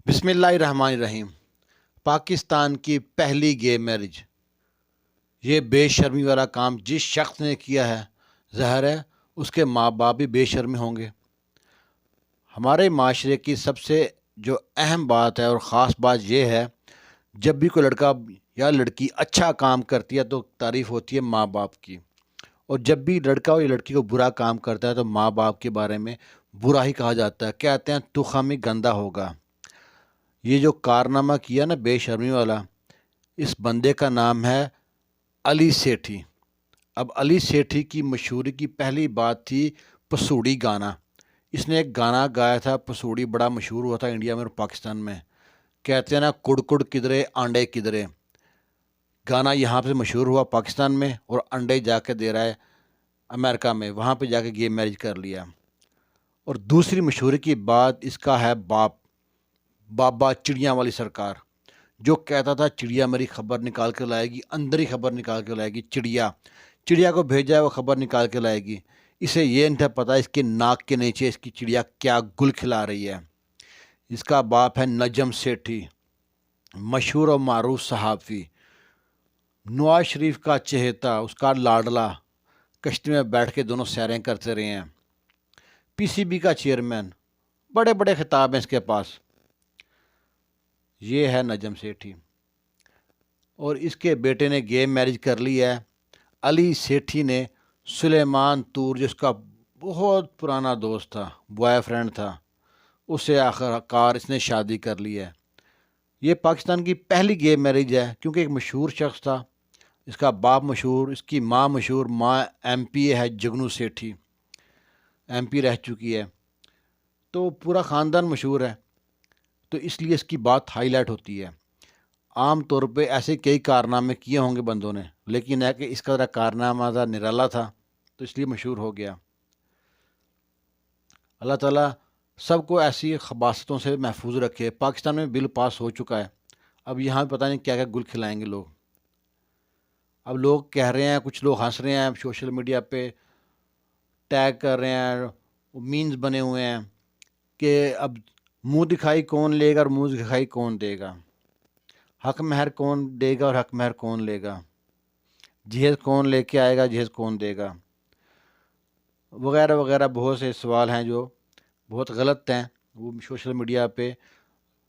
بسم اللہ الرحمن الرحیم۔ پاکستان کی پہلی گے میرج، یہ بے شرمی والا کام جس شخص نے کیا ہے، ظاہر ہے اس کے ماں باپ بھی بے شرمی ہوں گے۔ ہمارے معاشرے کی سب سے جو اہم بات ہے اور خاص بات یہ ہے، جب بھی کوئی لڑکا یا لڑکی اچھا کام کرتی ہے تو تعریف ہوتی ہے ماں باپ کی، اور جب بھی لڑکا یا لڑکی کو برا کام کرتا ہے تو ماں باپ کے بارے میں برا ہی کہا جاتا ہے، کہتے ہیں تو خامی گندا ہوگا۔ یہ جو کارنامہ کیا نا بے شرمی والا، اس بندے کا نام ہے علی سیٹھی۔ اب علی سیٹھی کی مشہوری کی پہلی بات تھی پسوڑی گانا۔ اس نے ایک گانا گایا تھا پسوڑی، بڑا مشہور ہوا تھا انڈیا میں اور پاکستان میں۔ کہتے ہیں نا کڑ کڑ کدرے آنڈے کدرے، گانا یہاں پہ مشہور ہوا پاکستان میں، اور انڈے جا کے دے رہا ہے امریکہ میں، وہاں پہ جا کے گے میرج کر لیا۔ اور دوسری مشہوری کی بات اس کا ہے باپ، بابا چڑیاں والی سرکار، جو کہتا تھا چڑیا میری خبر نکال کے لائے گی، اندر ہی خبر نکال کے لائے گی، چڑیا کو بھیجا ہے وہ خبر نکال کے لائے گی۔ اسے یہ نہیں تھا پتہ اس کے ناک کے نیچے اس کی چڑیا کیا گل کھلا رہی ہے۔ اس کا باپ ہے نجم سیٹھی، مشہور اور معروف صحافی، نواز شریف کا چہیتا، اس کا لاڈلا، کشتی میں بیٹھ کے دونوں سیریں کرتے رہے ہیں، پی سی بی کا چیئرمین، بڑے بڑے خطاب ہیں اس کے پاس۔ یہ ہے نجم سیٹھی، اور اس کے بیٹے نے گے میرج کر لی ہے۔ علی سیٹھی نے سلیمان طور، جس کا بہت پرانا دوست تھا، بوائے فرینڈ تھا، اس سے آخر کار اس نے شادی کر لی ہے۔ یہ پاکستان کی پہلی گے میرج ہے، کیونکہ ایک مشہور شخص تھا، اس کا باپ مشہور، اس کی ماں مشہور، ماں ایم پی اے ہے، جگنو سیٹھی ایم پی رہ چکی ہے، تو پورا خاندان مشہور ہے، تو اس لیے اس کی بات ہائی لائٹ ہوتی ہے۔ عام طور پہ ایسے کئی کارنامے کیے ہوں گے بندوں نے، لیکن ہے کہ اس کا ذرا کارنامہ ذرا نرالا تھا تو اس لیے مشہور ہو گیا۔ اللہ تعالیٰ سب کو ایسی خباثتوں سے محفوظ رکھے۔ پاکستان میں بل پاس ہو چکا ہے، اب یہاں پتہ نہیں کیا کیا گل کھلائیں گے لوگ۔ اب لوگ کہہ رہے ہیں، کچھ لوگ ہنس رہے ہیں، سوشل میڈیا پہ ٹیگ کر رہے ہیں، مینز بنے ہوئے ہیں کہ اب منہ دکھائی کون لے گا اور منہ دکھائی کون دے گا، حق مہر کون دے گا اور حق مہر کون لے گا، جہیز کون لے کے آئے گا، جہیز کون دے گا، وغیرہ وغیرہ بہت سے سوال ہیں جو بہت غلط ہیں۔ وہ سوشل میڈیا پہ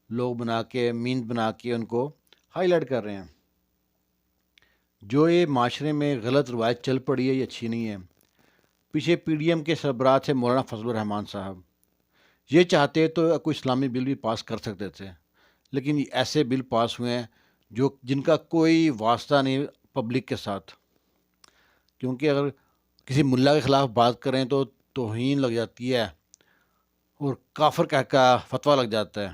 لوگ بنا کے مینز بنا کے ان کو ہائی لائٹ کر رہے ہیں۔ جو یہ معاشرے میں غلط روایت چل پڑی ہے یہ اچھی نہیں ہے۔ پیچھے پی ڈی ایم کے سربراہ تھے مولانا فضل الرحمان صاحب، یہ چاہتے تو کوئی اسلامی بل بھی پاس کر سکتے تھے، لیکن ایسے بل پاس ہوئے ہیں جن کا کوئی واسطہ نہیں پبلک کے ساتھ، کیونکہ اگر کسی ملا کے خلاف بات کریں تو توہین لگ جاتی ہے اور کافر کہہ کا فتویٰ لگ جاتا ہے،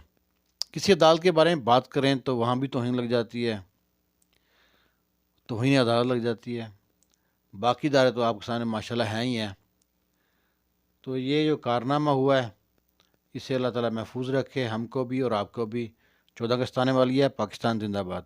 کسی عدالت کے بارے میں بات کریں تو وہاں بھی توہین لگ جاتی ہے، توہین عدالت لگ جاتی ہے۔ باقی ادارے تو آپ کے سامنے ماشاءاللہ ہیں ہی ہیں۔ تو یہ جو کارنامہ ہوا ہے اس سے اللہ تعالیٰ محفوظ رکھے ہم کو بھی اور آپ کو بھی۔ 14 اگست آنے والی ہے، پاکستان زندہ باد۔